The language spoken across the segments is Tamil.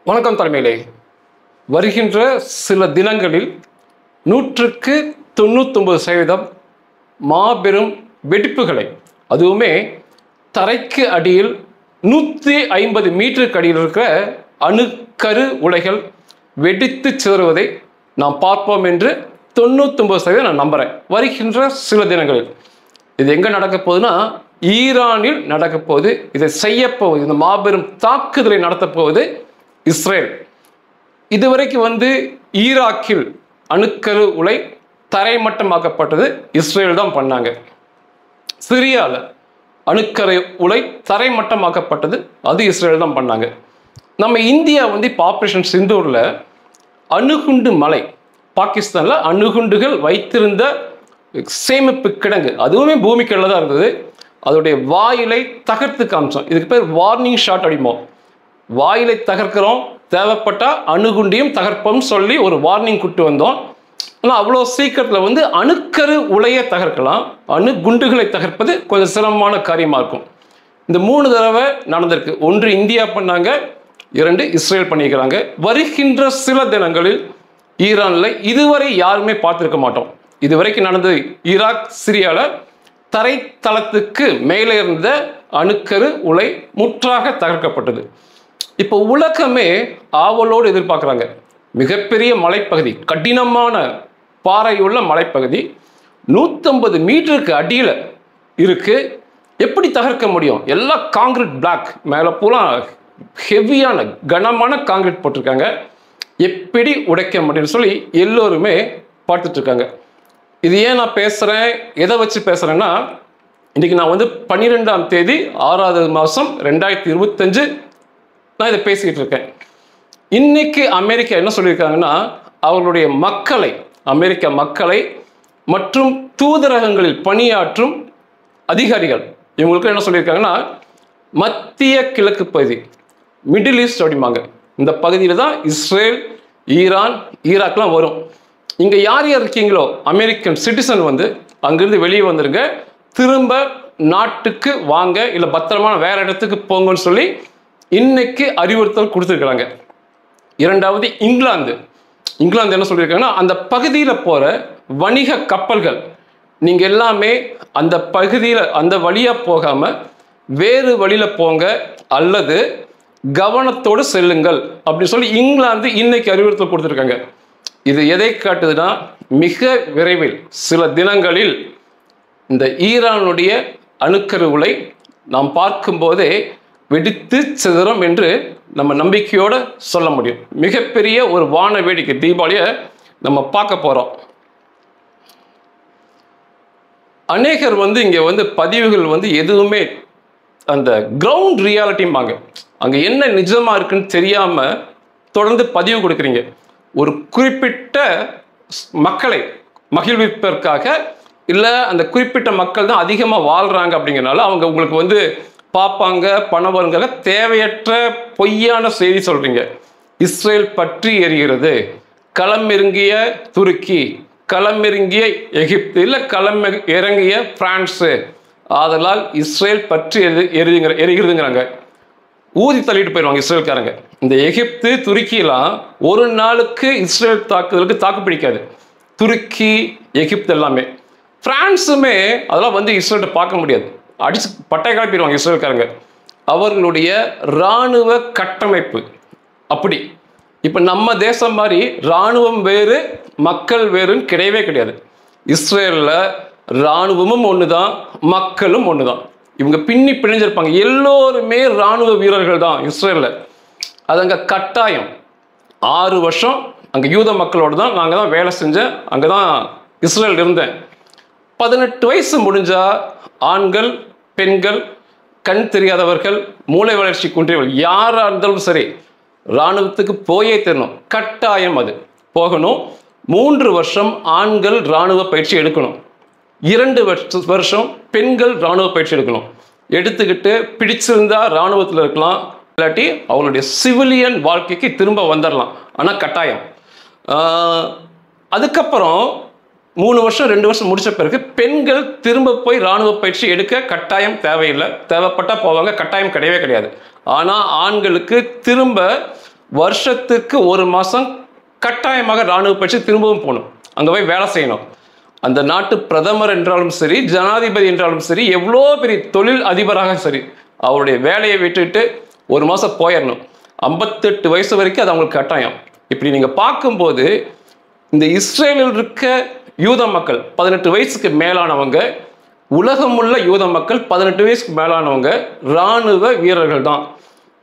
வணக்கம் தலைமையிலே. வருகின்ற சில தினங்களில் 99% மாபெரும் வெடிப்புகளை, அதுவுமே தரைக்கு அடியில் 150 மீட்டருக்கு அடியில் இருக்கிற அணுக்கரு உலைகள் வெடித்து சிதறுவதை நாம் பார்ப்போம் என்று 99% நான் நம்புகிறேன். வருகின்ற சில தினங்களில் இது எங்கே நடக்க போகுதுன்னா, ஈரானில் நடக்க போகுது. இதை செய்யப்போகுது, இந்த மாபெரும் தாக்குதலை நடத்தப் போவது இஸ்ரேல். இதுவரைக்கும் ஈராக்கில் அணுக்கரு உலை தரைமட்டமாக்கப்பட்டது இஸ்ரேல் தான் பண்ணாங்க. சிரியாவில் அணுக்கரு உலை தரைமட்டமாக்கப்பட்டது அது இஸ்ரேல் தான் பண்ணாங்க. நம்ம இந்தியா ஆபரேஷன் சிந்தூரில் அணுகுண்டு மலை, பாகிஸ்தானில் அணுகுண்டுகள் வைத்திருந்த சேமிப்பு கிடங்கு, அதுவுமே பூமிக்கடியில் தான் இருந்தது. அதோடைய வாயிலை தகர்த்து காமிச்சோம். இதுக்கு பேர் வார்னிங் ஷாட் அடிமோ. வாயிலை தகர்க்கிறோம், தேவைப்பட்டா அணுகுண்டியும் தகர்ப்போம் சொல்லி ஒரு வார்னிங் கொடுத்து வந்தோம். ஆனால் அவ்வளோ சீக்கிரத்தில் அணுக்கரு உலையை தகர்க்கலாம், அணுகுண்டுகளை தகர்ப்பது கொஞ்சம் சிரமமான காரியமாக இருக்கும். இந்த 3 தடவை நடந்திருக்கு. 1 இந்தியா பண்ணாங்க, 2 இஸ்ரேல் பண்ணிக்கிறாங்க. வருகின்ற சில தினங்களில் ஈரானில் இதுவரை யாருமே பார்த்துருக்க மாட்டோம். இதுவரைக்கும் நடந்தது ஈராக் சிரியாவில் தரைத்தளத்துக்கு மேலே இருந்த அணுக்கரு உலை முற்றாக தகர்க்கப்பட்டது. இப்போ உலகமே ஆவலோடு எதிர்பார்க்குறாங்க. மிகப்பெரிய மலைப்பகுதி, கடினமான பாறையுள்ள மலைப்பகுதி 150 மீட்டருக்கு அடியில் இருக்கு. எப்படி தகர்க்க முடியும்? எல்லாம் காங்கிரீட் பிளாக், மேலே பூரா ஹெவியான கனமான காங்கிரீட் போட்டிருக்காங்க. எப்படி உடைக்க முடியும்னு சொல்லி எல்லோருமே பார்த்துட்டு இருக்காங்க. இது ஏன் நான் பேசுகிறேன், எதை வச்சு பேசுகிறேன்னா, இன்றைக்கி நான் 12ஆம் தேதி 6வது மாதம் 2025 நான் இதை பேசிக்கிட்டு இருக்கேன். இன்னைக்கு அமெரிக்கா என்ன சொல்லியிருக்காங்கன்னா, அவர்களுடைய மக்களை, அமெரிக்க மக்களை மற்றும் தூதரகங்களில் பணியாற்றும் அதிகாரிகள் இவங்களுக்கு என்ன சொல்லியிருக்காங்கன்னா, மத்திய கிழக்கு பகுதி, மிடில் ஈஸ்ட் அப்படிம்பாங்க, இந்த பகுதியில் தான் இஸ்ரேல், ஈரான், ஈராக்லாம் வரும். இங்கே யார் யார் இருக்கீங்களோ அமெரிக்கன் சிட்டிசன் அங்கிருந்து வெளியே வந்துருங்க, திரும்ப நாட்டுக்கு வாங்க, இல்லை பத்திரமான வேற இடத்துக்கு போங்கன்னு சொல்லி இன்னைக்கு அறிவுறுத்தல் கொடுத்துருக்குறாங்க. 2வது இங்கிலாந்து என்ன சொல்லியிருக்காங்கன்னா, அந்த பகுதியில் போகிற வணிக கப்பல்கள் நீங்கள் எல்லாமே அந்த பகுதியில் அந்த வழியாக போகாமல் வேறு வழியில் போங்க அல்லது கவனத்தோடு செல்லுங்கள் அப்படின்னு சொல்லி இங்கிலாந்து இன்னைக்கு அறிவுறுத்தல் கொடுத்துருக்காங்க. இது எதை காட்டுதுன்னா, மிக விரைவில் சில தினங்களில் இந்த ஈரானுடைய அணுக்கரு உலை நாம் பார்க்கும்போதே வெடித்து சிதறும் என்று நம்ம நம்பிக்கையோடு சொல்ல முடியும். மிகப்பெரிய ஒரு வான வேடிக்கை தீபாவளியை நம்ம பார்க்க போகிறோம். அநேகர் இங்கே பதிவுகள் எதுவுமே அந்த கிரவுண்ட் ரியாலிட்டிம்பாங்க, அங்கே என்ன நிஜமாக இருக்குன்னு தெரியாமல் தொடர்ந்து பதிவு கொடுக்குறீங்க. ஒரு குறிப்பிட்ட மக்களை மகிழ்விப்பதற்காக, இல்லை அந்த குறிப்பிட்ட மக்கள் தான் அதிகமாக வாழ்கிறாங்க அப்படிங்கிறனால அவங்க உங்களுக்கு பார்ப்பாங்க, பணம் வருங்க, தேவையற்ற பொய்யான செய்தி சொல்கிறீங்க. இஸ்ரேல் பற்றி எரிகிறது, களம் இறங்கிய துருக்கி, களம் இறங்கிய எகிப்து, இல்லை களம் இறங்கிய பிரான்ஸு, அதனால் இஸ்ரேல் பற்றி எரிகிறதுங்கிறாங்க. ஊதி தள்ளிட்டு போயிடுவாங்க இஸ்ரேல்காரங்க. இந்த எகிப்து, துருக்கியெல்லாம் ஒரு நாளுக்கு இஸ்ரேல் தாக்குதலுக்கு தாக்கு பிடிக்காது. துருக்கி, எகிப்து எல்லாமே. பிரான்ஸுமே அதெல்லாம் இஸ்ரேல்கிட்ட பார்க்க முடியாது, அடிச்சு பட்டை கிளப்பிடுவாங்க இஸ்ரேல்காரங்க. அவர்களுடைய இராணுவ கட்டமைப்பு அப்படி. இப்போ நம்ம தேசம் மாதிரி இராணுவம் வேறு மக்கள் வேறுன்னு கிடையவே கிடையாது. இஸ்ரேலில் இராணுவமும் ஒன்று தான், மக்களும் ஒன்று தான். இவங்க பின்னி பிணைஞ்சிருப்பாங்க. எல்லோருமே இராணுவ வீரர்கள் தான் இஸ்ரேலில். அது அங்கே கட்டாயம். 6 வருஷம் அங்கே யூத மக்களோடு தான் நாங்கள் தான் வேலை செஞ்சேன், அங்கே தான் இஸ்ரேல் இருந்தேன். 18 வயசு முடிஞ்சால் ஆண்கள், பெண்கள், கண் தெரியாதவர்கள், மூளை வளர்ச்சி குன்றியவர்கள் யாராக இருந்தாலும் சரி இராணுவத்துக்கு போயே தரணும், கட்டாயம். அது போகணும். 3 வருஷம் ஆண்கள் இராணுவ பயிற்சி எடுக்கணும், 2 வருஷம் பெண்கள் இராணுவ பயிற்சி எடுக்கணும். எடுத்துக்கிட்டு பிடிச்சிருந்தா இராணுவத்தில் இருக்கலாம், இல்லாட்டி அவங்களுடைய சிவிலியன் வாழ்க்கைக்கு திரும்ப வந்துடலாம். ஆனால் கட்டாயம். அதுக்கப்புறம் 3 வருஷம் 2 வருஷம் முடிச்ச பிறகு பெண்கள் திரும்ப போய் இராணுவ பயிற்சி எடுக்க கட்டாயம் தேவையில்லை. தேவைப்பட்டால் போவாங்க, கட்டாயம் கிடையவே கிடையாது. ஆனால் ஆண்களுக்கு திரும்ப வருஷத்துக்கு 1 மாதம் கட்டாயமாக இராணுவ பயிற்சி திரும்பவும் போகணும், அங்கே போய் வேலை செய்யணும். அந்த நாட்டு பிரதமர் என்றாலும் சரி, ஜனாதிபதி என்றாலும் சரி, எவ்வளோ பெரிய தொழில் அதிபராக சரி, அவருடைய வேலையை விட்டுட்டு 1 மாதம் போயிடணும். 58 வயசு வரைக்கும் அது அவங்களுக்கு கட்டாயம். இப்படி நீங்கள் பார்க்கும்போது இந்த இஸ்ரேலில் இருக்க யூத மக்கள் 18 வயசுக்கு மேலானவங்க, உலகமுள்ள யூத மக்கள் 18 வயசுக்கு மேலானவங்க இராணுவ வீரர்கள் தான்.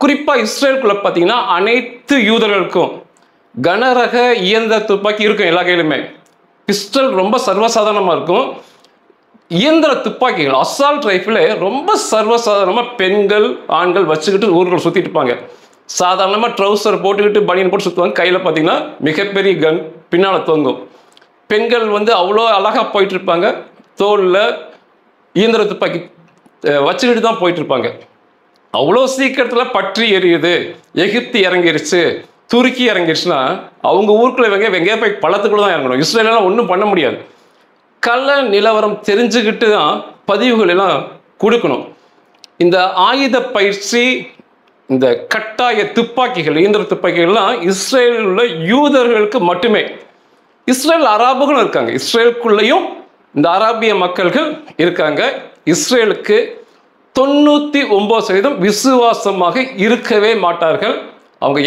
குறிப்பாக இஸ்ரேலுக்குள்ள பார்த்தீங்கன்னா அனைத்து யூதர்களுக்கும் கனரக இயந்திர துப்பாக்கி இருக்கும். எல்லா கையிலுமே பிஸ்டல் ரொம்ப சர்வசாதாரணமாக இருக்கும். இயந்திர துப்பாக்கிகள் அசால்ட் ரைஃபிள் ரொம்ப சர்வசாதாரணமாக பெண்கள் ஆண்கள் வச்சுக்கிட்டு ஊர்கள் சுற்றிட்டு இருப்பாங்க. சாதாரணமாக ட்ரௌசர் போட்டுக்கிட்டு பனியன் போட்டு சுற்றுவாங்க. கையில் பார்த்தீங்கன்னா மிகப்பெரிய கன் பின்னால் தொங்கும். பெண்கள் அவ்வளோ அழகாக போயிட்டு இருப்பாங்க. தோளில் இயந்திர துப்பாக்கி வச்சுக்கிட்டு தான் போயிட்டு இருப்பாங்க. அவ்வளோ சீக்கிரத்தில் பற்றி எரியுது, எகிப்து இறங்கிருச்சு, துருக்கி இறங்கிருச்சுன்னா அவங்க ஊருக்குள்ள வெங்காய போய் பள்ளத்துக்குள்ள தான் இறங்கணும். இஸ்ரேலாம் ஒன்றும் பண்ண முடியாது. கள நிலவரம் தெரிஞ்சுக்கிட்டு தான் பதிவுகள் எல்லாம் கொடுக்கணும். இந்த ஆயுத பயிற்சி, இந்த கட்டாய துப்பாக்கிகள், இயந்திர துப்பாக்கிகள்லாம் இஸ்ரேலில் உள்ள யூதர்களுக்கு மட்டுமே. இஸ்ரேல் அராபுகளும் இருக்காங்க. இஸ்ரேலுக்குள்ளேயும் இந்த அராபிய மக்கள்கள் இருக்காங்க. இஸ்ரேலுக்கு 99% விசுவாசமாக இருக்கவே மாட்டார்கள். அவங்க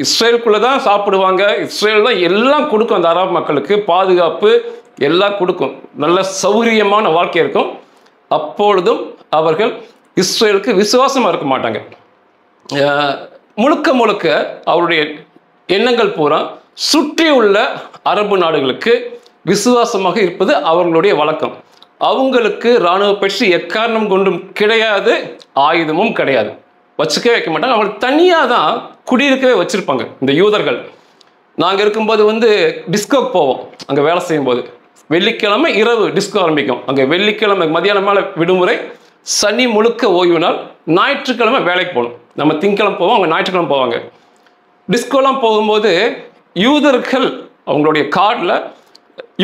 இஸ்ரேலுக்குள்ள தான் சாப்பிடுவாங்க. இஸ்ரேல் தான் எல்லாம் கொடுக்கும். அந்த அரபு மக்களுக்கு பாதுகாப்பு எல்லாம் கொடுக்கும். நல்ல சௌகரியமான வாழ்க்கை இருக்கும். அப்பொழுதும் அவர்கள் இஸ்ரேலுக்கு விசுவாசமாக இருக்க மாட்டாங்க. முழுக்க முழுக்க அவருடைய எண்ணங்கள் பூரா சுற்றி உள்ள அரபு நாடுகளுக்கு விசுவாசமாக இருப்பது அவர்களுடைய வழக்கம். அவங்களுக்கு இராணுவ பயிற்சி எக்காரணம் கொண்டும் கிடையாது, ஆயுதமும் கிடையாது, வச்சுக்கவே வைக்க மாட்டாங்க. அவங்களுக்கு தனியாக தான் குடியிருக்கவே வச்சுருப்பாங்க. இந்த யூதர்கள் நாங்கள் இருக்கும்போது டிஸ்கோக்கு போவோம். அங்கே வேலை செய்யும்போது வெள்ளிக்கிழமை இரவு டிஸ்கோ ஆரம்பிக்கும். அங்கே வெள்ளிக்கிழமை மதியானம் மேலே விடுமுறை, சனி முழுக்க ஓய்வு நாள், ஞாயிற்றுக்கிழமை வேலைக்கு போகணும். நம்ம திங்கக்கிழமை போவோம், அவங்க ஞாயிற்றுக்கிழமை போவாங்க. டிஸ்கோலாம் போகும்போது யூதர்கள் அவங்களுடைய கார்டில்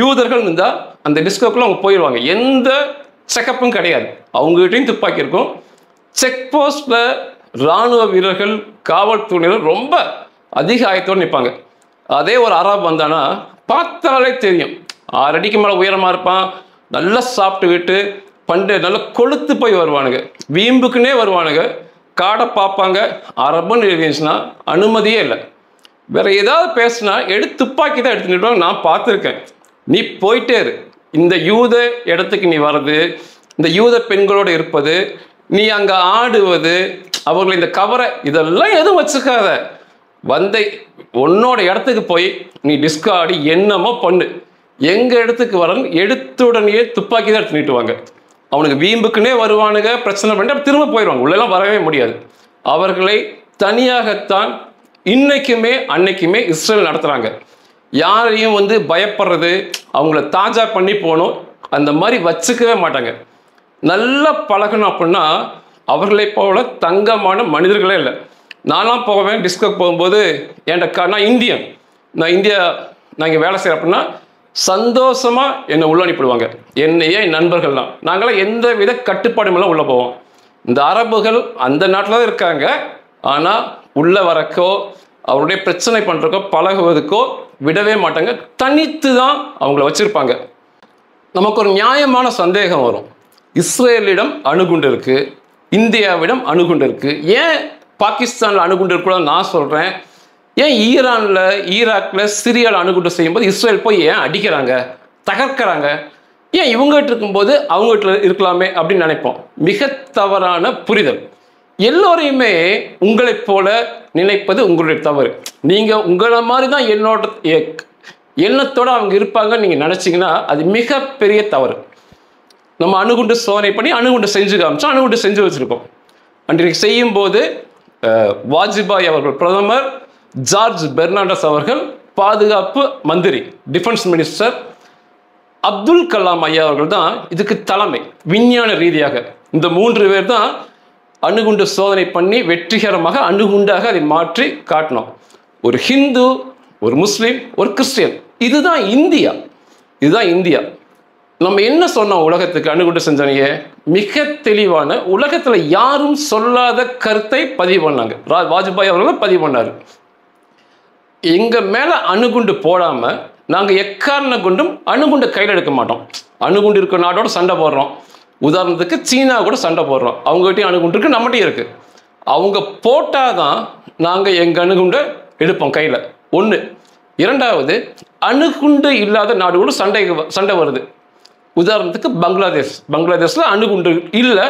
யூதர்கள் இருந்தால் அந்த டிஸ்கோக்குள்ள அவங்க போயிடுவாங்க. எந்த செக்கப்பும் கிடையாது. அவங்ககிட்டையும் துப்பாக்கி இருக்கும். செக் போஸ்ட்டில் இராணுவ வீரர்கள், காவல்துறையினர் ரொம்ப அதிக ஆயத்தோடு நிற்பாங்க. அதே ஒரு அரபு வந்தானா பார்த்தாலே தெரியும். 6 அடிக்கு மேலே உயரமாக இருப்பான். நல்லா சாப்பிட்டுக்கிட்டு நல்லா கொளுத்து போய் வருவானுங்க. வீம்புக்குன்னே வருவானுங்க. காடை பார்ப்பாங்க. அரபுன்னு இருந்துச்சுன்னா அனுமதியே இல்லை. வேற ஏதாவது பேசுனா எடுத்து துப்பாக்கி தான் எடுத்துக்கிட்டு நான் பார்த்துருக்கேன். நீ போயிட்டே இரு. இந்த யூத இடத்துக்கு நீ வர்றது, இந்த யூத பெண்களோடு இருப்பது, நீ அங்கே ஆடுவது, அவர்கள் இந்த கவரை இதெல்லாம் எதுவும் வச்சுக்காத. உன்னோட இடத்துக்கு போய் நீ டிஸ்கோ ஆடி என்னமோ பண்ணு. எங்கள் இடத்துக்கு வரன்னு எடுத்த உடனே துப்பாக்கி தான் எடுத்து நீட்டுவாங்க. அவனுக்கு வீம்புக்குன்னே வருவானுங்க, பிரச்சனை பண்ணிட்டு திரும்ப போயிடுவாங்க. உள்ளெல்லாம் வரவே முடியாது. அவர்களை தனியாகத்தான் இன்னைக்குமே அன்னைக்குமே இஸ்ரேல் நடத்துகிறாங்க. யாரையும் பயப்படுறது, அவங்கள தாஜா பண்ணி போகணும் அந்த மாதிரி வச்சுக்கவே மாட்டாங்க. நல்லா பழகணும் அப்படின்னா அவர்களை போல தங்கமான மனிதர்களே இல்லை. நான்லாம் போவேன் டிஸ்கோக்கு போகும்போது நான் இந்தியன், நான் இங்கே வேலை செய்கிறேன் அப்படின்னா சந்தோஷமாக என்னை உள்ள அனுப்பிடுவாங்க. என்னையே என் நண்பர்கள்லாம் நாங்களாம் எந்த வித கட்டுப்பாடுமெல்லாம் உள்ளே போவோம். இந்த அரபுகள் அந்த நாட்டில் தான் இருக்காங்க. ஆனால் உள்ளே வரக்கோ அவருடைய பிரச்சனை பண்ணுறக்கோ பழகுவதுக்கோ விடவே மாட்டாங்க. தனித்து தான் அவங்கள வச்சுருப்பாங்க. நமக்கு ஒரு நியாயமான சந்தேகம் வரும். இஸ்ரேலிடம் அணுகுண்டு இருக்குது, இந்தியாவிடம் அணுகுண்டு இருக்குது, ஏன் பாகிஸ்தானில் அணுகுண்டு இருக்கக்கூடாது நான் சொல்கிறேன். ஏன் ஈரானில், ஈராக்கில், சிரியாவில் அணுகுண்டு செய்யும்போது இஸ்ரேல் போய் ஏன் அடிக்கிறாங்க, தகர்க்கிறாங்க? ஏன் இவங்ககிட்ட இருக்கும்போது அவங்ககிட்ட இருக்கலாமே அப்படின்னு நினைப்போம். மிக தவறான புரிதல். எல்லோரையுமே உங்களைப் போல நினைப்பது உங்களுடைய தவறு. நீங்கள் உங்களை மாதிரி தான் எண்ணத்தோடு அவங்க இருப்பாங்கன்னு நீங்கள் நினச்சிங்கன்னா அது மிகப்பெரிய தவறு. நம்ம அணுகுண்டு சோதனை பண்ணி அணுகுண்டு செஞ்சு காமிச்சோம், அணுகுண்டு செஞ்சு வச்சுருக்கோம். அன்றைக்கு செய்யும்போது வாஜ்பாய் அவர்கள் பிரதமர், ஜார்ஜ் பெர்னாண்டஸ் அவர்கள் பாதுகாப்பு மந்திரி, டிஃபென்ஸ் மினிஸ்டர், அப்துல் கலாம் ஐயா அவர்கள் தான் இதுக்கு தலைமை. விஞ்ஞான ரீதியாக இந்த 3 பேர் தான் அணுகுண்டு சோதனை பண்ணி வெற்றிகரமாக அணுகுண்டாக அதை மாற்றி காட்டணும். ஒரு ஹிந்து, ஒரு முஸ்லீம், ஒரு கிறிஸ்டியன், இதுதான் இந்தியா. இதுதான் இந்தியா. நம்ம என்ன சொன்னோம் உலகத்துக்கு அணுகுண்டு செஞ்சனையே? மிக தெளிவான, உலகத்தில் யாரும் சொல்லாத கருத்தை பதிவு பண்ணாங்க. வாஜ்பாய் அவர்கள் பதிவு பண்ணார். எங்கள் மேலே அணுகுண்டு போடாமல் நாங்கள் எக்காரணம் கொண்டும் அணுகுண்டை கையில் எடுக்க மாட்டோம். அணுகுண்டு இருக்கிற நாட்டோட சண்டை போடுறோம். உதாரணத்துக்கு சீனா கூட சண்டை போடுறோம். அவங்ககிட்டயும் அணுகுண்டு இருக்குது, நம்மகிட்டையும் இருக்குது. அவங்க போட்டால் தான் நாங்கள் எங்கள் அணுகுண்டை எடுப்போம் கையில். ஒன்று. இரண்டாவது, அணுகுண்டு இல்லாத நாடு கூட சண்டை வருது. உதாரணத்துக்கு பங்களாதேஷில் அணுகுண்டு இல்லை,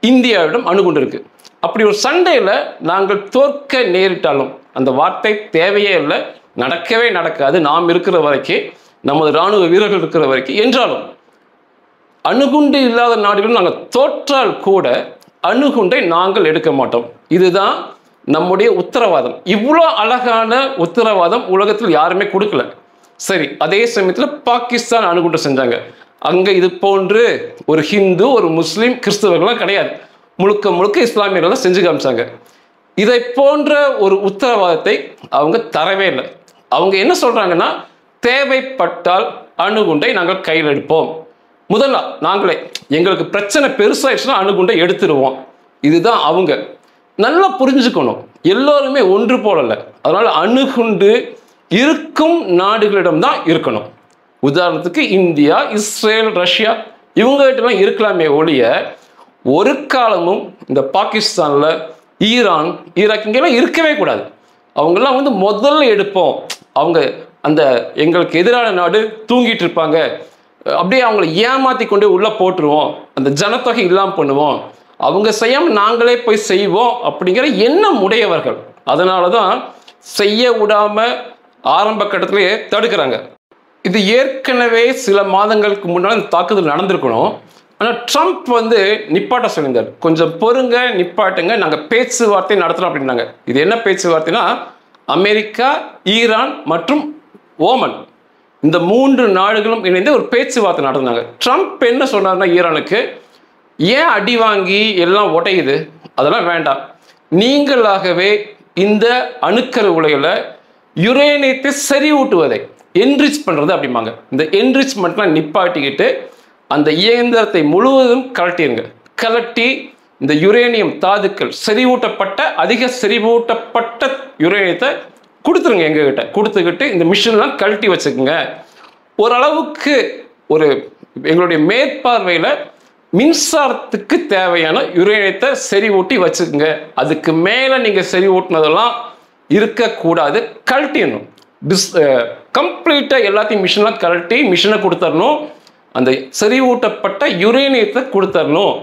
இந்தியாவிடம் அணுகுண்டு இருக்குது. அப்படி ஒரு சண்டையில் நாங்கள் தோற்க நேரிட்டாலும் அந்த வார்த்தை தேவையே இல்லை, நடக்கவே நடக்காது. நாம் இருக்கிற வரைக்கும், நமது இராணுவ வீரர்கள் இருக்கிற வரைக்கும். என்றாலும் அணுகுண்டு இல்லாத நாடுகளும் நாங்கள் தோற்றால் கூட அணுகுண்டை நாங்கள் எடுக்க மாட்டோம். இதுதான் நம்முடைய உத்தரவாதம். இவ்வளோ அழகான உத்தரவாதம் உலகத்தில் யாருமே கொடுக்கல. சரி, அதே சமயத்தில் பாகிஸ்தான் அணுகுண்டு செஞ்சாங்க. அங்கே இது போன்று ஒரு ஹிந்து, ஒரு முஸ்லீம், கிறிஸ்தவர்கள்லாம் கிடையாது. முழுக்க முழுக்க இஸ்லாமியர்கள் தான் செஞ்சு காமிச்சாங்க. இதை போன்ற ஒரு உத்தரவாதத்தை அவங்க தரவே இல்லை. அவங்க என்ன சொல்றாங்கன்னா, தேவைப்பட்டால் அணுகுண்டை நாங்கள் கையில் எடுப்போம். முதல்ல நாங்களே எங்களுக்கு பிரச்சனை பெருசாயிடுச்சுன்னா அணுகுண்டை எடுத்துருவோம். இதுதான் அவங்க. நல்லா புரிஞ்சுக்கணும், எல்லோருமே ஒன்று போலல்ல. அதனால அணுகுண்டு இருக்கும் நாடுகளிடம் தான் இருக்கணும். உதாரணத்துக்கு இந்தியா, இஸ்ரேல், ரஷ்யா இவங்ககிட்டலாம் இருக்கலாமே ஒழிய ஒரு காலமும் இந்த பாகிஸ்தானில், ஈரான், ஈராக் இங்கெல்லாம் இருக்கவே கூடாது. அவங்கெல்லாம் வந்து முதல்ல எடுப்போம். அவங்க அந்த எங்களுக்கு எதிரான நாடு தூங்கிட்டு இருப்பாங்க, அப்படியே அவங்கள ஏமாற்றி கொண்டு உள்ளே போட்டுருவோம், அந்த ஜனத்தொகை இல்லாமல் பண்ணுவோம், அவங்க செய்யாமல் நாங்களே போய் செய்வோம் அப்படிங்கிற எண்ணம் உடையவர்கள். அதனால தான் செய்ய விடாமல் ஆரம்ப கட்டத்திலேயே தடுக்கிறாங்க. இது ஏற்கனவே சில மாதங்களுக்கு முன்னால் இந்த தாக்குதல் நடந்திருக்கணும். ஆனால் ட்ரம்ப் வந்து நிப்பாட்ட சொல்லியிருந்தார். கொஞ்சம் பொறுங்க, நிப்பாட்டுங்க, நாங்கள் பேச்சுவார்த்தை நடத்துகிறோம் அப்படின்னாங்க. இது என்ன பேச்சுவார்த்தைனா, அமெரிக்கா, ஈரான் மற்றும் ஓமன் இந்த 3 நாடுகளும் இணைந்து ஒரு பேச்சுவார்த்தை நடத்தினாங்க. ட்ரம்ப் என்ன சொன்னார்னா, ஈரானுக்கு ஏன் அடி வாங்கி எல்லாம் உடையுது, அதெல்லாம் வேண்டாம், நீங்களாகவே இந்த அணுக்கரு உலையில் யுரேனியத்தை செறிவூட்டுவதை என்ரிச் பண்ணுறது அப்படிம்பாங்க. இந்த என்ரிச்மெண்ட்லாம் நிப்பாட்டிக்கிட்டு அந்த இயந்திரத்தை முழுவதும் கலட்டி இந்த யுரேனியம் தாதுக்கள் செறிவூட்டப்பட்ட, அதிக செறிவூட்டப்பட்ட யுரேனியத்தை கொடுத்துருங்க எங்ககிட்ட. கொடுத்துக்கிட்டு இந்த மிஷின்லாம் கழட்டி வச்சுக்கோங்க. ஓரளவுக்கு ஒரு எங்களுடைய மேற்பார்வையில் மின்சாரத்துக்கு தேவையான யுரேனியத்தை செறிவூட்டி வச்சுக்கோங்க. அதுக்கு மேலே நீங்கள் செறிவூட்டினதெல்லாம் இருக்கக்கூடாது, கழட்டிடணும். கம்ப்ளீட்டாக எல்லாத்தையும் மிஷின்லாம் கழட்டி மிஷினை கொடுத்துடணும். அந்த செறிவூட்டப்பட்ட யுரேனியத்தை கொடுத்துடணும்.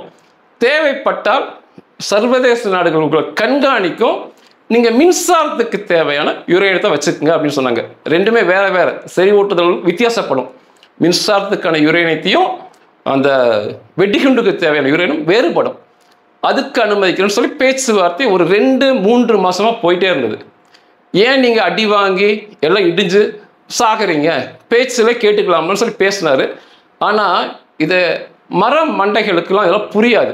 தேவைப்பட்டால் சர்வதேச நாடுகள் உங்களை கண்காணிக்கும், நீங்கள் மின்சாரத்துக்கு தேவையான யுரேனியத்தை வச்சுக்கோங்க அப்படின்னு சொன்னாங்க. ரெண்டுமே வேற வேற செறிவூட்டுதல் வித்தியாசப்படும். மின்சாரத்துக்கான யுரேனியத்தையும் அந்த வெடிகுண்டுக்கு தேவையான யுரேனியம் வேறுபடும். அதுக்கு அனுமதிக்கணும்னு சொல்லி பேச்சுவார்த்தை ஒரு 2-3 மாசமா போயிட்டே இருந்தது. ஏன் நீங்கள் அடி வாங்கி எல்லாம் இடிஞ்சு சாகுறீங்க, பேச்சில் கேட்டுக்கலாம்னு சொல்லி பேசினாரு. ஆனால் இதை மண்டைகளுக்கெல்லாம் இதெல்லாம் புரியாது.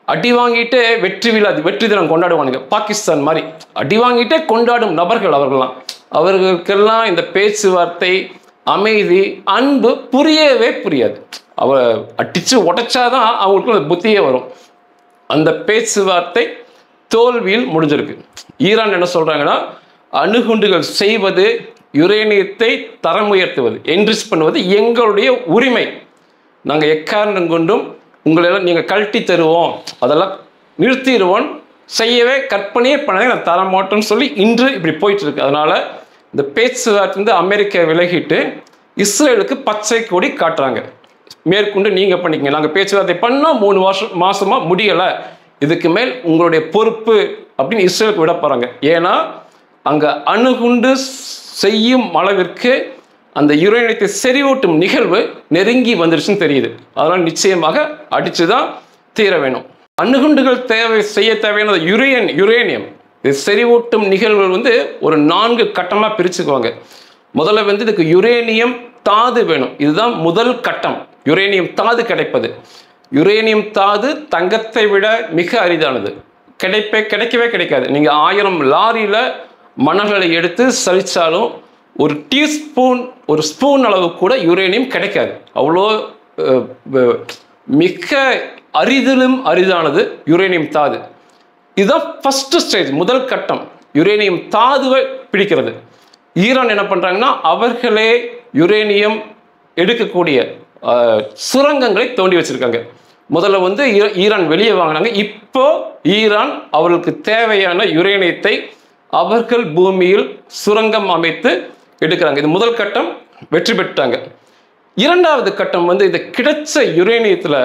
அடி வாங்கிட்டே வெற்றி தினம் கொண்டாடுவானுங்க. பாகிஸ்தான் மாதிரி அடி வாங்கிட்டே கொண்டாடும் நபர்கள் அவர்கள்லாம். அவர்களுக்கெல்லாம் இந்த பேச்சுவார்த்தை, அமைதி, அன்பு புரியவே புரியாது. அடிச்சு உடைச்சாதான் அவங்களுக்கு புத்தியே வரும். அந்த பேச்சுவார்த்தை தோல்வியில் முடிஞ்சிருக்கு. ஈரான் என்ன சொல்றாங்கன்னா, அணுகுண்டுகள் செய்வது, யுரேனியத்தை தரம் உயர்த்துவது, என்ரிச் பண்ணுவது எங்களுடைய உரிமை. நாங்கள் எக்காரணம் கொண்டும் உங்களெல்லாம் நீங்கள் கழட்டி தருவோம், அதெல்லாம் நிறுத்திடுவோம், செய்யவே கற்பனையே பண்ணவே நான் தர மாட்டோம்னு சொல்லி இன்று இப்படி போயிட்டு இருக்கு. அதனால இந்த பேச்சுவார்த்தை அமெரிக்கா விலகிட்டு இஸ்ரேலுக்கு பச்சை கொடி காட்டுறாங்க. மேற்கொண்டு நீங்கள் பண்ணிக்கங்க, நாங்கள் பேச்சுவார்த்தை பண்ணோம் 3 மாசமா முடியலை, இதுக்கு மேல் உங்களுடைய பொறுப்பு அப்படின்னு இஸ்ரேலுக்கு விட போகிறாங்க. ஏன்னா அங்கே அணுகுண்டு செய்யும் அளவிற்கு அந்த யுரேனியத்தை செறிவூட்டும் நிகழ்வு நெருங்கி வந்துருச்சுன்னு தெரியுது. அதனால் நிச்சயமாக அடித்து தான் தீர வேணும். அணுகுண்டுகள் செய்ய தேவையான யுரேனியம் இது செறிவூட்டும் நிகழ்வுகள் ஒரு 4 கட்டமாக பிரிச்சுக்குவாங்க. முதல்ல இதுக்கு யுரேனியம் தாது வேணும். இதுதான் முதல் கட்டம், யுரேனியம் தாது கிடைப்பது. யுரேனியம் தாது தங்கத்தை விட மிக அரிதானது, கிடைக்கவே கிடைக்காது. நீங்கள் 1000 லாரியில் மணல்களை எடுத்து சலிச்சாலும் ஒரு ஸ்பூன் அளவு கூட யுரேனியம் கிடைக்காது. அவ்வளோ மிக அரிதிலும் அரிதானது யுரேனியம் தாது. இதுதான் ஃபர்ஸ்ட் ஸ்டேஜ், முதல் கட்டம். யுரேனியம் தாதுவை பிடிக்கிறது. ஈரான் என்ன பண்ணுறாங்கன்னா அவர்களே யுரேனியம் எடுக்கக்கூடிய சுரங்கங்களை தோண்டி வச்சுருக்காங்க. முதல்ல வந்து ஈரான் வெளியே வாங்கினாங்க. இப்போ ஈரான் அவர்களுக்கு தேவையான யுரேனியத்தை அவர்கள் பூமியில் சுரங்கம் அமைத்து எடுக்கிறாங்க. இது முதல் கட்டம் வெற்றி பெற்றாங்க. இரண்டாவது கட்டம் வந்து இந்த கிடைச்ச யுரேனியத்தில்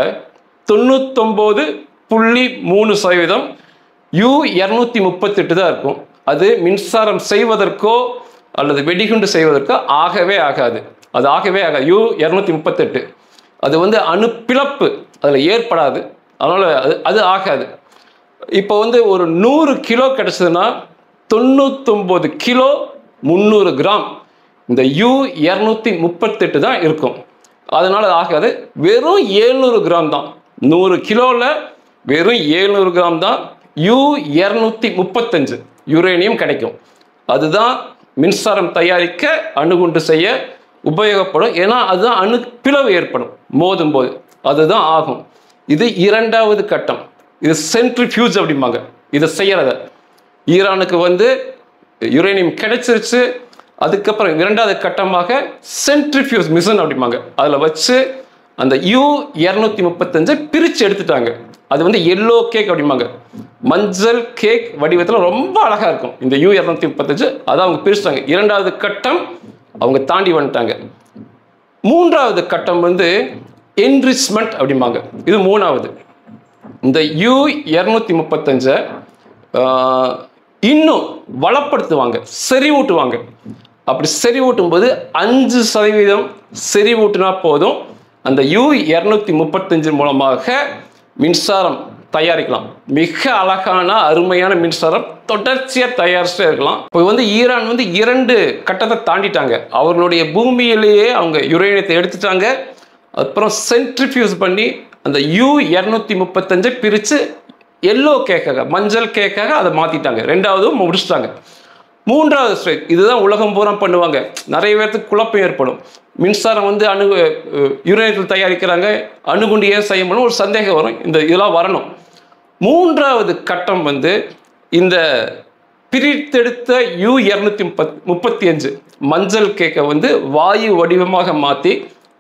99.3% U-238 தான் இருக்கும். அது மின்சாரம் செய்வதற்கோ அல்லது வெடிகுண்டு செய்வதற்கோ ஆகவே ஆகாது. அது ஆகவே ஆகாது. U-238 அது வந்து அணு பிளப்பு அதில் ஏற்படாது. அதனால் அது ஆகாது. இப்போ வந்து ஒரு 100 கிலோ கிடைச்சதுன்னா 99 கிலோ 300 கிராம் இந்த U-238 தான் இருக்கும். அதனால் அது ஆகாது. வெறும் 700 கிராம் தான். 100 கிலோவில் வெறும் 700 கிராம் தான் U-235 யுரேனியம் கிடைக்கும். அதுதான் மின்சாரம் தயாரிக்க அணுகுண்டு செய்ய உபயோகப்படும். ஏன்னா அதுதான் அணு பிளவு ஏற்படும் மோதும் போது அதுதான் ஆகும். இது இரண்டாவது கட்டம். இது சென்ட்ரிஃபியூஜ் அப்படிம்பாங்க. இதை செய்யறத ஈரானுக்கு வந்து யுரேனியம் கிடைச்சிருச்சு. அதுக்கப்புறம் இரண்டாவது கட்டமாக சென்ட்ரிஃபியூஸ் மிஷன் அப்படிம்பாங்க. அதில் வச்சு அந்த U-235 பிரித்து எடுத்துட்டாங்க. அது வந்து எல்லோ கேக் அப்படிம்பாங்க. மஞ்சள் கேக் வடிவத்தில் ரொம்ப அழகாக இருக்கும் இந்த U-235. அதை அவங்க பிரிச்சுட்டாங்க. இரண்டாவது கட்டம் அவங்க தாண்டி வந்துட்டாங்க. மூன்றாவது கட்டம் வந்து என்ரிச்மெண்ட் அப்படிம்பாங்க. இது மூணாவது. இந்த U-235 இன்னும் வளப்படுத்துவாங்க, செறிவூட்டுவாங்க. அப்படி செறிவூட்டும் போது 5% செறிவூட்டினா போதும் அந்த U-235 மூலமாக மின்சாரம் தயாரிக்கலாம். மிக அழகான அருமையான மின்சாரம் தொடர்ச்சியாக தயாரிச்சுட்டே இருக்கலாம். இப்போ வந்து ஈரான் வந்து 2 கட்டத்தை தாண்டிட்டாங்க. அவர்களுடைய பூமியிலேயே அவங்க யுரேனியத்தை எடுத்துட்டாங்க. அப்புறம் சென்ட்ரிஃபியூஸ் பண்ணி அந்த U-235 பிரித்து எல்லோ கேக்காக மஞ்சள் கேக்காக அதை மாற்றிட்டாங்க. ரெண்டாவதும் முடிச்சுட்டாங்க. மூன்றாவது ஸ்டேஜ் இதுதான் உலகம் பூரா பண்ணுவாங்க. நிறைய பேருக்கு குழப்பம் ஏற்படும். மின்சாரம் வந்து யுரேனியத்தில் தயாரிக்கிறாங்க, அணுகுண்டு ஏன் செய்ய முடியும் ஒரு சந்தேகம் வரும். இதெல்லாம் வரணும். மூன்றாவது கட்டம் வந்து இந்த பிரித்தெடுத்த U-235 மஞ்சள் கேக்கை வந்து வாயு வடிவமாக மாற்றி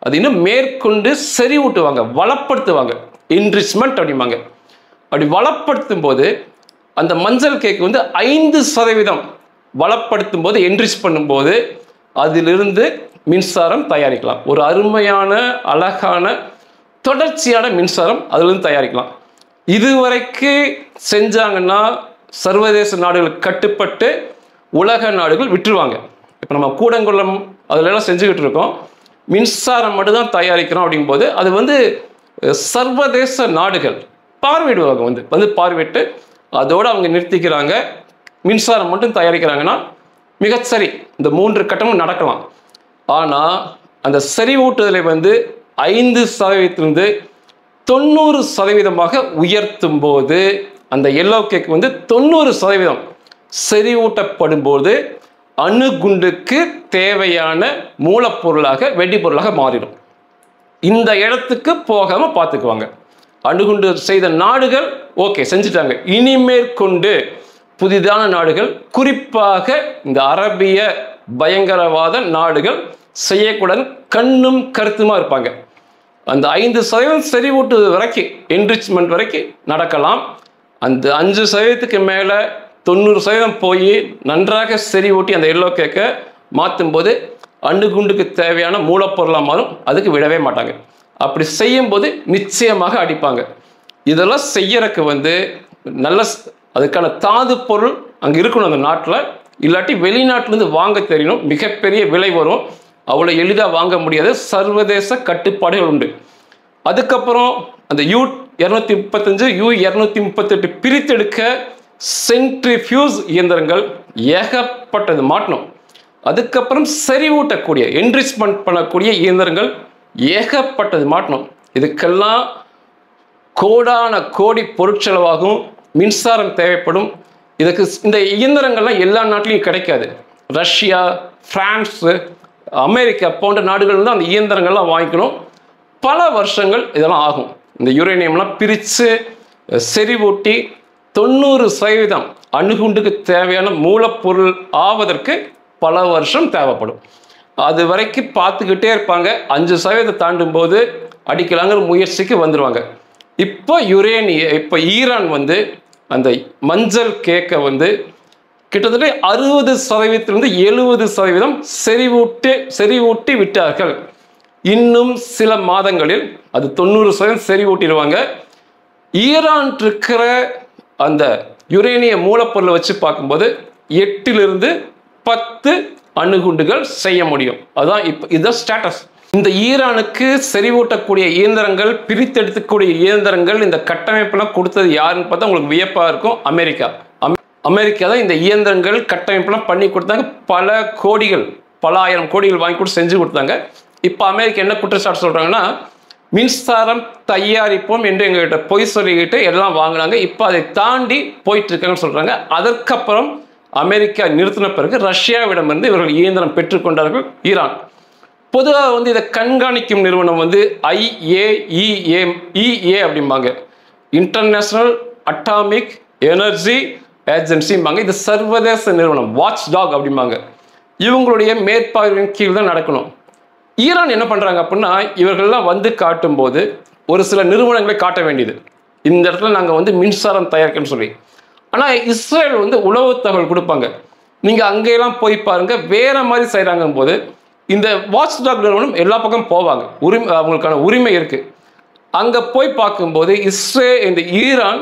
அது இன்னும் மேற்கொண்டு செறிவூட்டுவாங்க, வளப்படுத்துவாங்க. என்ரிச்மெண்ட் அப்படிம்பாங்க. அப்படி வளப்படுத்தும் போது அந்த மஞ்சள் கேக் வந்து 5% வளப்படுத்தும் போது என்ரிச் பண்ணும்போது அதிலிருந்து மின்சாரம் தயாரிக்கலாம். ஒரு அருமையான அழகான தொடர்ச்சியான மின்சாரம் அதிலிருந்து தயாரிக்கலாம். இதுவரைக்கு செஞ்சாங்கன்னா சர்வதேச நாடுகளுக்கு கட்டுப்பட்டு உலக நாடுகள் விட்டுருவாங்க. இப்போ நம்ம கூடங்குளம் அதிலெல்லாம் செஞ்சுக்கிட்டு இருக்கோம். மின்சாரம் மட்டும்தான் தயாரிக்கிறோம் அப்படிங்கும்போது அது வந்து சர்வதேச நாடுகள் பார்வையிடுவாங்க. வந்து பார்வையிட்டு அதோடு அவங்க நிறுத்திக்கிறாங்க. மின்சாரம் மட்டும் தயாரிக்கிறாங்கன்னா மிகச்சரி இந்த 3 கட்டமும் நடக்கலாம். ஆனால் அந்த செறிவூட்டுதலை வந்து 5%லிருந்து 90% உயர்த்தும் போது அந்த எல்லோ கேக் வந்து 90% செறிவூட்டப்படும் போது அணுகுண்டுக்கு தேவையான மூலப்பொருளாக வெடிபொருளாக மாறிடும். இந்த இடத்துக்கு போகாமல் பார்த்துக்குவாங்க. அணுகுண்டு செய்த நாடுகள் ஓகே செஞ்சுட்டாங்க. இனிமேற்கொண்டு புதிதான நாடுகள் குறிப்பாக இந்த அரபிய பயங்கரவாத நாடுகள் செய்யக்கூடாது கண்ணும் கருத்துமா இருப்பாங்க. அந்த 5% செறிவூட்டுவது வரைக்கும் என்ரிச்மெண்ட் வரைக்கும் நடக்கலாம். அந்த 5%க்கு மேலே 90% போய் நன்றாக செறிவூட்டி அந்த எல்லோ கேக்கை மாற்றும் போது அணுகுண்டுக்கு தேவையான மூலப்பொருளாக மாறும். அதுக்கு விடவே மாட்டாங்க. அப்படி செய்யும்போது நிச்சயமாக அடிப்பாங்க. இதெல்லாம் செய்யறதுக்கு வந்து நல்ல அதுக்கான தாது பொருள் அங்கே இருக்கணும் அந்த நாட்டில். இல்லாட்டி வெளிநாட்டிலேருந்து வாங்க தெரியணும். மிகப்பெரிய விலை வரும். அவ்வளோ எளிதாக வாங்க முடியாது. சர்வதேச கட்டுப்பாடுகள் உண்டு. அதுக்கப்புறம் அந்த U-235 U-238 பிரித்தெடுக்க சென்ட்ரிஃபியூஸ் இயந்திரங்கள் ஏகப்பட்டது மாட்டணும். அதுக்கப்புறம் செறிவூட்டக்கூடிய என்ரிச்மெண்ட் பண்ணக்கூடிய இயந்திரங்கள் ஏகப்பட்டது மாட்டணும். இதுக்கெல்லாம் கோடான கோடி பொருட்செலவாகும், மின்சாரம் தேவைப்படும். இதுக்கு இந்த இயந்திரங்கள்லாம் எல்லா நாட்டிலையும் கிடைக்காது. ரஷ்யா, பிரான்ஸு, அமெரிக்கா போன்ற நாடுகள் தான் அந்த இயந்திரங்கள்லாம் வாங்கிக்கணும். பல வருஷங்கள் இதெல்லாம் ஆகும். இந்த யுரேனியம்லாம் பிரித்து செறிவூட்டி 90% அணுகுண்டுக்கு தேவையான மூலப்பொருள் ஆவதற்கு பல வருஷம் தேவைப்படும். அது வரைக்கும் பார்த்துக்கிட்டே இருப்பாங்க. 5% தாண்டும் போது அடிக்கலாங்கிற முயற்சிக்கு வந்துடுவாங்க. இப்போ ஈரான் வந்து அந்த மஞ்சள் கேக்கை வந்து கிட்டத்தட்ட 60% 70% செறிவூட்டி விட்டார்கள். இன்னும் சில மாதங்களில் அது 90% செறிவூட்டிடுவாங்க. ஈரான் இருக்கிற அந்த யுரேனிய மூலப்பொருளை வச்சு பார்க்கும்போது 8 to 10 அணுகுண்டுகள் செய்ய முடியும். அதான் இதுதான் ஸ்டேட்டஸ். இந்த ஈரானுக்கு செறிவூட்டக்கூடிய இயந்திரங்கள், பிரித்தெடுக்கக்கூடிய இயந்திரங்கள், இந்த கட்டமைப்பெல்லாம் கொடுத்தது யாருன்னு பார்த்தா உங்களுக்கு வியப்பாக இருக்கும். அமெரிக்கா தான் இந்த இயந்திரங்கள் கட்டமைப்பெல்லாம் பண்ணி கொடுத்தாங்க. பல கோடிகள், பல ஆயிரம் கோடிகள் வாங்கி கூட செஞ்சு கொடுத்தாங்க. இப்போ அமெரிக்கா என்ன குற்றச்சாட்டு சொல்கிறாங்கன்னா, மின்சாரம் தயாரிப்போம் என்று எங்ககிட்ட பொய் சொல்லிக்கிட்டு எல்லாம் வாங்கினாங்க. இப்போ அதை தாண்டி போயிட்டு இருக்காங்கன்னு சொல்கிறாங்க. அதற்கப்புறம் அமெரிக்கா நிறுத்தின பிறகு ரஷ்யாவிடமிருந்து இவர்கள் இயந்திரம் பெற்றுக்கொண்டார்கள் ஈரான். பொதுவாக வந்து இதை கண்காணிக்கும் நிறுவனம் வந்து IAEA அப்படிம்பாங்க, இன்டர்நேஷனல் அட்டாமிக் எனர்ஜி ஏஜென்சிம்பாங்க. இது சர்வதேச நிறுவனம், வாட்ச் டாக் அப்படிம்பாங்க. இவங்களுடைய மேற்பார்வையின் கீழ் தான் நடக்கணும். ஈரான் என்ன பண்ணுறாங்க அப்படின்னா, இவர்கள்லாம் வந்து காட்டும்போது ஒரு சில நிறுவனங்களை காட்ட வேண்டியது, இந்த இடத்துல நாங்கள் வந்து மின்சாரம் தயாரிக்கணும்னு சொல்லி. ஆனால் இஸ்ரேல் வந்து உளவு தகவல் கொடுப்பாங்க, நீங்கள் அங்கெல்லாம் போய் பாருங்க, வேற மாதிரி செய்கிறாங்கும் போது இந்த வாட்ச் டாக் நிறுவனம் எல்லா பக்கம் போவாங்க, அவங்களுக்கான உரிமை இருக்கு. அங்கே போய் பார்க்கும்போது இந்த ஈரான்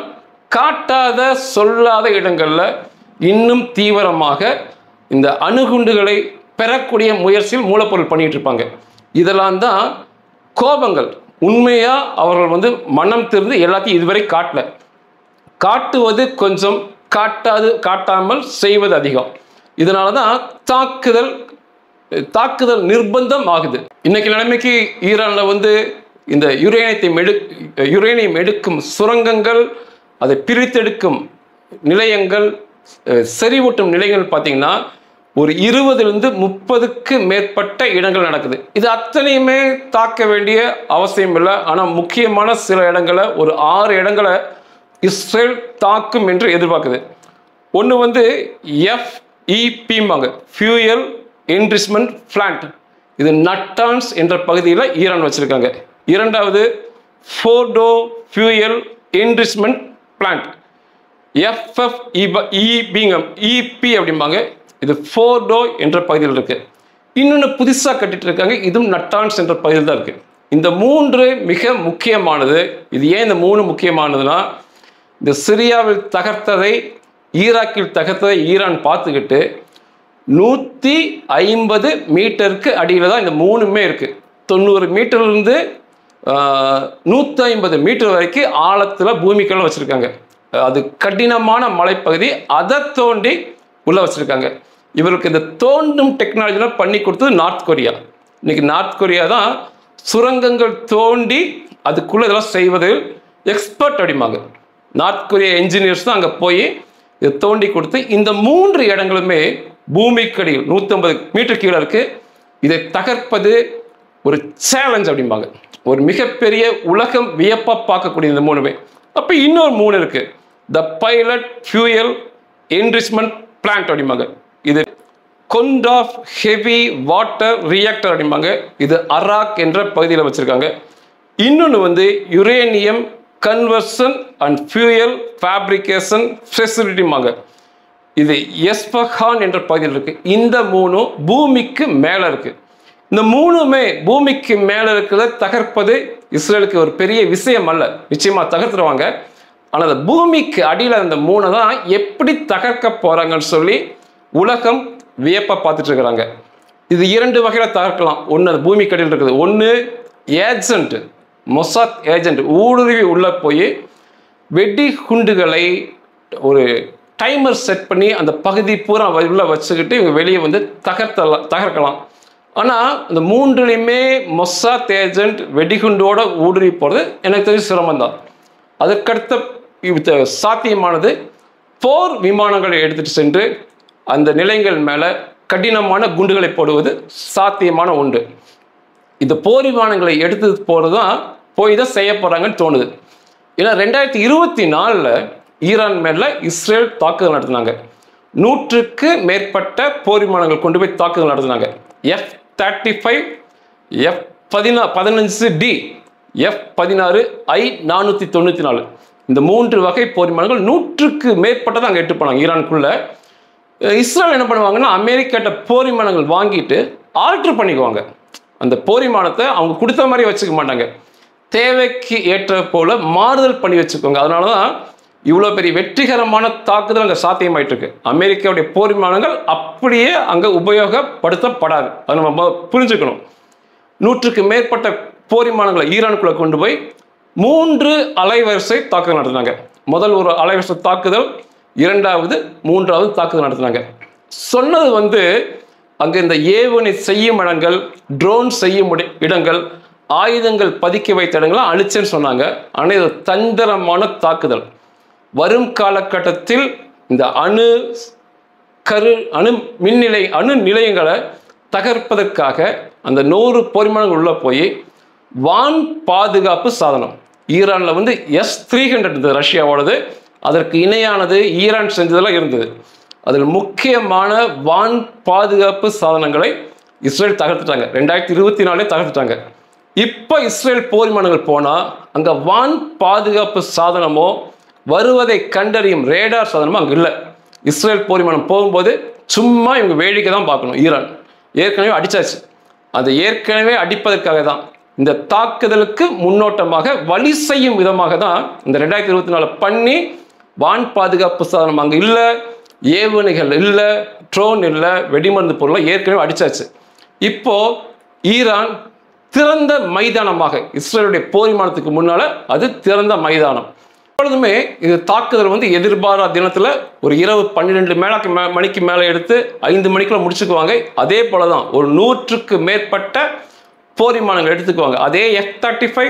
காட்டாத சொல்லாத இடங்களில் இன்னும் தீவிரமாக இந்த அணுகுண்டுகளை பெறக்கூடிய முயற்சியில் மூலப்பொருள் பண்ணிட்டு இருப்பாங்க. இதெல்லாம் தான் கோபங்கள். உண்மையா அவர்கள் வந்து மனம் திறந்து எல்லாத்தையும் இதுவரை காட்டல, காட்டுவது கொஞ்சம், காட்டாமல் செய்வது அதிகம். இதனால தான் தாக்குதல் நிர்பந்தம் ஆகுது. இன்னைக்கு நிலைமைக்கு ஈரானில் வந்து இந்த யுரேனியம் எடுக்கும் சுரங்கங்கள், அதை பிரித்தெடுக்கும் நிலையங்கள், செறிவூட்டும் நிலையங்கள் பார்த்தீங்கன்னா ஒரு 20 to 30க்கு மேற்பட்ட இடங்கள் நடக்குது. இது அத்தனையுமே தாக்க வேண்டிய அவசியம் இல்லை. ஆனால் முக்கியமான சில இடங்களை, ஒரு 6 இடங்களை இஸ்ரேல் தாக்கும் என்று எதிர்பார்க்குது. ஒன்று வந்து FEPம்பாங்க, ஃபியூயல் என்ரிச்மெண்ட் பிளான்ட். இது நட்டான்ஸ் என்ற பகுதியில் ஈரான் வச்சிருக்காங்க. இரண்டாவது Fordow fuel enrichment plant, FFEP அப்படிம்பாங்க. இது ஃபோர்டோ என்ற பகுதியில் இருக்கு. இன்னொன்று புதுசாக கட்டிட்டு இருக்காங்க, இதுவும் நட்டான்ஸ் என்ற பகுதியில் தான் இருக்கு. இந்த 3 மிக முக்கியமானது. இது ஏன் இந்த 3 முக்கியமானதுன்னா, இந்த சிரியாவில் தகர்த்ததை, ஈராக்கில் தகர்த்ததை ஈரான் பார்த்துக்கிட்டு 150 மீட்டருக்கு அடியில் தான் இந்த 3மே இருக்கு. 90 மீட்டர்லேருந்து 150 மீட்டர் வரைக்கும் ஆழத்தில் பூமிக்கெல்லாம் வச்சிருக்காங்க. அது கடினமான மலைப்பகுதி, அதை தோண்டி உள்ள வச்சிருக்காங்க. இவருக்கு இந்த தோண்டும் டெக்னாலஜிலாம் பண்ணி கொடுத்தது நார்த் கொரியா. இன்னைக்கு நார்த் கொரியா தான் சுரங்கங்கள் தோண்டி அதுக்குள்ள இதெல்லாம் செய்வது எக்ஸ்பர்ட் அப்படிம்பாங்க. நார்த் கொரியா என்ஜினியர்ஸ் தான் அங்கே போய் இதை தோண்டி கொடுத்து, இந்த 3 இடங்களுமே பூமிக்கடியில் 150 மீட்டர் கீழே இருக்கு. இதை தகர்ப்பது ஒரு சேலஞ்ச் அப்படிம்பாங்க. ஒரு மிகப்பெரிய உலகம் வியப்பா பார்க்கக்கூடிய இந்த 3மே. அப்போ இன்னொரு 3 இருக்கு, த பைலட் ஃபியூயல் என்ரிச்மெண்ட் பிளான்ட் அப்படிம்பாங்க. இது கொண்டாஃப் ஹெவி வாட்டர் ரியாக்டர் அப்படிம்பாங்க. இது அராக் என்ற பகுதியில் வச்சிருக்காங்க. இன்னொன்று வந்து uranium conversion and fuel fabrication ஃபெசிலிட்டிம்பாங்க. இது எஸ்பஹான் என்ற பகுதியில் இருக்கு. இந்த 3 பூமிக்கு மேலே இருக்கு. இந்த 3மே பூமிக்கு மேலே இருக்கிறத தகர்ப்பது இஸ்ரேலுக்கு ஒரு பெரிய விஷயம் அல்ல. நிச்சயமா தகர்த்துருவாங்க. ஆனால் அந்த பூமிக்கு அடியில் அந்த 3 தான் எப்படி தகர்க்க போறாங்கன்னு சொல்லி உலகம் வியப்பா பார்த்துட்டு இருக்கிறாங்க. இது 2 வகையில் தகர்க்கலாம். ஒன்று அது பூமிக்கு அடியில் இருக்குது. ஒன்று ஏஜென்ட், மொசாத் ஏஜென்ட் ஊடுருவி உள்ள போய் வெடி குண்டுகளை ஒரு டைமர் செட் பண்ணி அந்த பகுதி பூரா உள்ள வச்சுக்கிட்டு இவங்க வெளியே வந்து தகர்க்கலாம். ஆனால் இந்த 3லையுமே மொசாத் ஏஜென்ட் வெடிகுண்டோட ஊடுருவி போகிறது எனக்கு தெரிஞ்சு சிரமம்தான். அதற்கடுத்த சாத்தியமானது போர் விமானங்களை எடுத்துட்டு சென்று அந்த நிலையங்கள் மேலே கடினமான குண்டுகளை போடுவது சாத்தியமான ஒன்று. இந்த போர் விமானங்களை எடுத்து போய் தான் செய்ய போறாங்கன்னு தோணுது. ஏன்னா 2024 ஈரான் மேல இஸ்ரேல் தாக்குதல் நடத்தினாங்க. 100க்கு மேற்பட்ட போர் விமானங்கள் கொண்டு போய் தாக்குதல் நடத்தினாங்க. F-35, F-15D, F-16I-494 இந்த 3 வகை போர் விமானங்கள் 100க்கு மேற்பட்டதை அங்கே எட்டு போனாங்க ஈரானுக்குள்ள. இஸ்ரேல் என்ன பண்ணுவாங்கன்னா, அமெரிக்காட்ட போர் விமானங்கள் வாங்கிட்டு ஆல்டர் பண்ணிக்குவாங்க. அந்த போர் விமானத்தை அவங்க கொடுத்த மாதிரி வச்சுக்க மாட்டாங்க, தேவைக்கு ஏற்ற போல மாறுதல் பண்ணி வச்சுக்கோங்க. அதனால தான் இவ்வளோ பெரிய வெற்றிகரமான தாக்குதல் அங்கே சாத்தியமாயிட்டு இருக்கு. அமெரிக்காவுடைய போர் விமானங்கள் அப்படியே அங்கே உபயோகப்படுத்தப்படாது, அதை நம்ம புரிஞ்சுக்கணும். 100க்கு மேற்பட்ட போர் விமானங்களை ஈரானுக்குள்ள கொண்டு போய் 3 அலைவரிசை தாக்குதல் நடத்தினாங்க. முதல் ஒரு அலைவரிசை தாக்குதல், 2வது 3வது தாக்குதல் நடத்தினாங்க. சொன்னது அங்கே இந்த ஏவுகணை செய்யும் இடங்கள், ட்ரோன் செய்யும் இடங்கள், ஆயுதங்கள் பதுக்கி வைத்த இடங்கள்லாம் அழிச்சேன்னு சொன்னாங்க. ஆனால் இது தந்திரமான தாக்குதல். வரும் காலகட்டத்தில் இந்த அணு நிலையங்களை தகர்ப்பதற்காக அந்த 100 போர் விமானங்கள் உள்ள போய் வான் பாதுகாப்பு சாதனம் ஈரானில் S-300 ரஷ்யாவோடது, அதற்கு இணையானது ஈரான் செஞ்சதெல்லாம் இருந்தது. அதில் முக்கியமான வான் பாதுகாப்பு சாதனங்களை இஸ்ரேல் தகர்த்துட்டாங்க. 2024 தகர்த்துட்டாங்க. இப்போ இஸ்ரேல் போர் விமானங்கள் போனால் அங்கே வான் பாதுகாப்பு சாதனமோ வருவதை கண்டறியும் ரேடார் சாதனமோ அங்கே இல்லை. இஸ்ரேல் போர் விமானம் போகும்போது சும்மா இவங்க வேடிக்கை தான் பார்க்கணும். ஈரான் ஏற்கனவே அடிச்சாச்சு. அதை ஏற்கனவே அடிப்பதற்காக தான் இந்த தாக்குதலுக்கு முன்னோட்டமாக வழி செய்யும் விதமாக தான் இந்த 2024 பண்ணி வான் பாதுகாப்பு சாதனம் அங்கே இல்லை, ஏவுகணைகள் இல்லை, ட்ரோன் இல்லை, வெடிமருந்து பொருளை ஏற்கனவே அடிச்சாச்சு. இப்போ ஈரான் திறந்த மைதானமாக, இஸ்ரேலுடைய போர் விமானத்துக்கு முன்னால அது திறந்த மைதானம். எப்பொழுதுமே இது தாக்குதல் எதிர்பாராத தினத்தில் ஒரு இரவு 12 மணிக்கு மேலே எடுத்து 5 மணிக்குள்ள முடிச்சுக்குவாங்க. அதே போல தான் ஒரு 100க்கு மேற்பட்ட போர் விமானங்கள் எடுத்துக்குவாங்க. அதே F-35,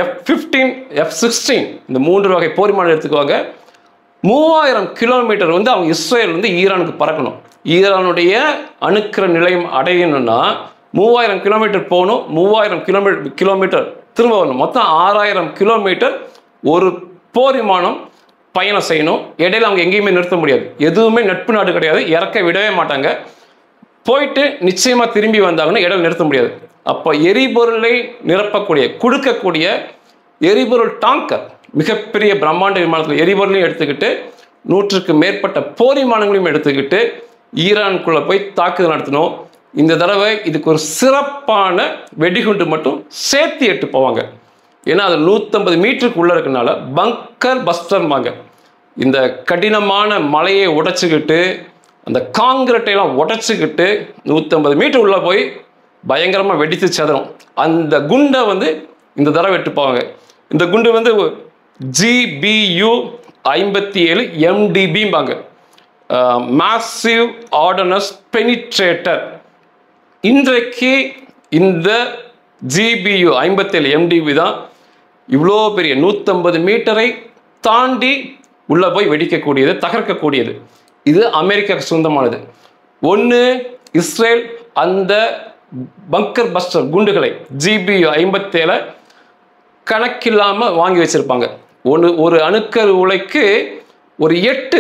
F-15, F-16 இந்த 3 வகை போர் விமானம் எடுத்துக்குவாங்க. 3000 கிலோமீட்டர் அவங்க இஸ்ரேல் ஈரானுக்கு பறக்கணும். ஈரானுடைய அணுக்கர நிலையம் அடையணும்னா 3000 கிலோமீட்டர் போகணும், 3000 கிலோமீட்டர் திரும்ப வரணும். மொத்தம் 6000 கிலோமீட்டர் ஒரு போர் விமானம் பயணம் செய்யணும். இடையில அவங்க எங்கேயுமே நிறுத்த முடியாது. எதுவுமே நட்பு நாடு கிடையாது, இறக்க விடவே மாட்டாங்க. போயிட்டு நிச்சயமா திரும்பி வந்தாங்கன்னா இடையில நிறுத்த முடியாது. அப்போ எரிபொருளை நிரப்பக்கூடிய கொடுக்கக்கூடிய எரிபொருள் டாங்கர், மிகப்பெரிய பிரம்மாண்ட விமானத்தில் எரிபொருளையும் எடுத்துக்கிட்டு 100க்கு மேற்பட்ட போர் விமானங்களையும் எடுத்துக்கிட்டு ஈரானுக்குள்ள போய் தாக்குதல் நடத்தணும். இந்த தடவை இதுக்கு ஒரு சிறப்பான வெடிகுண்டு மட்டும் சேர்த்து எட்டு போவாங்க. ஏன்னா அது 150 மீட்டருக்கு உள்ள இருக்கனால பங்கர் பஸ்டர்மாங்க. இந்த கடினமான மலையை உடைச்சிக்கிட்டு அந்த காங்கிரீட்டை எல்லாம் உடைச்சிக்கிட்டு 150 மீட்டர் உள்ள போய் பயங்கரமா வெடித்து செதறும். அந்த குண்டை இந்த தடவை எட்டு போவாங்க. இந்த குண்டு GBU-57 MDBம்பாங்க, மேசிவ் ஆர்டனன்ஸ் பெனிட்ரேட்டர். இன்றைக்கு இந்த GBU-57 MDB தான் இவ்வளோ பெரிய 150 மீட்டரை தாண்டி உள்ள போய் வெடிக்கக்கூடியது, தகர்க்கக்கூடியது. இது அமெரிக்காவுக்கு சொந்தமானது. ஒன்று இஸ்ரேல் அந்த பங்கர் பஸ்டர் குண்டுகளை GBU-57 கணக்கில்லாமல் வாங்கி வச்சிருப்பாங்க. ஒரு அணுக்கரு உலைக்கு ஒரு 8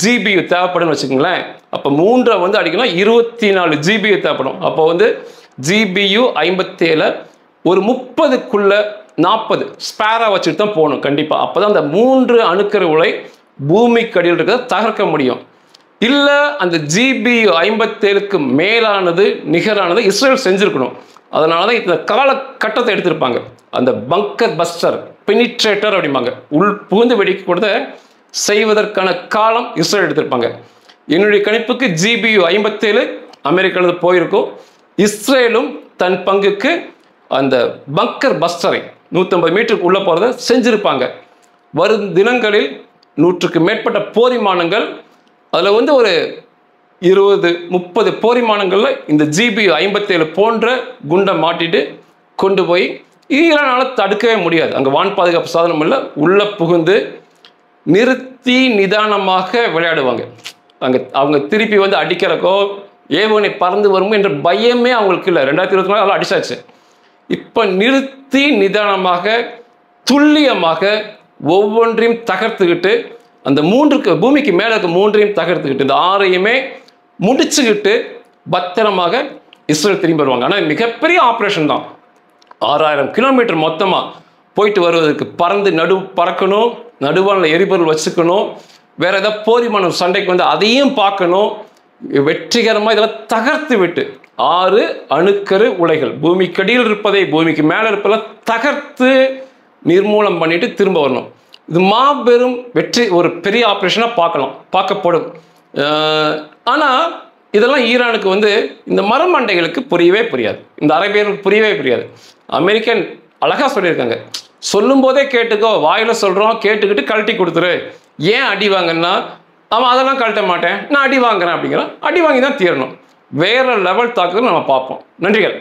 GBU தேவைப்படும் வச்சுக்கோங்களேன். அப்போ 3 அடிக்கணும், 24 GBU தேவைப்படும். அப்போ GBU-57 ஒரு 30க்குள்ள 40 ஸ்பேரா வச்சுட்டு தான் போகணும் கண்டிப்பாக. அப்போ தான் அந்த 3 அணுக்கரு உலை பூமிக்கு அடியில் இருக்கிறத தகர்க்க முடியும். இல்லை அந்த GBU-57க்கு மேலானது நிகரானது இஸ்ரேல் செஞ்சுருக்கணும். அதனால தான் இந்த காலகட்டத்தை எடுத்திருப்பாங்க. அந்த பங்கர் பஸ்டர் பெனிட்ரேட்டர் அப்படிம்பாங்க, உள் புகுந்து வெடிக்க கூட செய்வதற்கான காலம் இஸ்ரேல் எடுத்திருப்பாங்க. என்னுடைய கணிப்புக்கு GBU-57 அமெரிக்காவிலிருந்து போயிருக்கும். இஸ்ரேலும் தன் பங்குக்கு அந்த பங்கர் பஸ்டரை 150 மீட்டருக்கு உள்ள போகிறத செஞ்சிருப்பாங்க. வரும் தினங்களில் 100க்கு மேற்பட்ட போர் விமானங்கள், அதில் ஒரு 20-30 போர் விமானங்களில் இந்த GBU-57 போன்ற குண்டை மாட்டிட்டு கொண்டு போய் ஈரானால் தடுக்கவே முடியாது. அங்கே வான் பாதுகாப்பு சாதனம் இல்லை, உள்ள புகுந்து நிறுத்தி நிதானமாக விளையாடுவாங்க. அவங்க திருப்பி அடிக்கிறக்கோ ஏவுகணை பறந்து வரும் என்ற பயமே அவங்களுக்கு இல்லை. 2024 அதெல்லாம் அடிச்சாச்சு. இப்போ நிறுத்தி நிதானமாக துல்லியமாக ஒவ்வொன்றையும் தகர்த்துக்கிட்டு அந்த பூமிக்கு மேலே இருக்க 3ஐயும் தகர்த்துக்கிட்டு இந்த 6ஐயுமே முடிச்சுக்கிட்டு பத்திரமாக இஸ்ரேல் திரும்பி வருவாங்க. ஆனால் மிகப்பெரிய ஆப்ரேஷன் தான். 6000 கிலோமீட்டர் மொத்தமாக போயிட்டு வருவதற்கு பறக்கணும், நடுவானில் எரிபொருள் வச்சுக்கணும், வேற ஏதாவது போர் விமானம் சண்டைக்கு வந்து அதையும் பார்க்கணும். வெற்றிகரமாக இதெல்லாம் தகர்த்து விட்டு 6 அணுக்கரு உலைகள் பூமிக்கடியில் இருப்பதை பூமிக்கு மேலே இருப்பதை தகர்த்து நிர்மூலம் பண்ணிட்டு திரும்ப வரணும். இது மாபெரும் வெற்றி, ஒரு பெரிய ஆப்ரேஷனாக பார்க்கப்படும். ஆனால் இதெல்லாம் ஈரானுக்கு வந்து இந்த மரமண்டைகளுக்கு புரியவே புரியாது, இந்த அரேபியர்களுக்கு புரியவே புரியாது. அமெரிக்கன் அழகாக சொல்லியிருக்காங்க, சொல்லும் போதே கேட்டுக்கோ, வாயில சொல்கிறோம் கேட்டுக்கிட்டு கழட்டி கொடுத்துரு. ஏன் அடி வாங்கன்னா அவன் அதெல்லாம் கழட்ட மாட்டேன், நான் அடி வாங்குறேன் அப்படிங்கிறான். அடி வாங்கி தான் தீரணும். வேற லெவல் தாக்குதல் நம்ம பார்ப்போம். நன்றிகள்.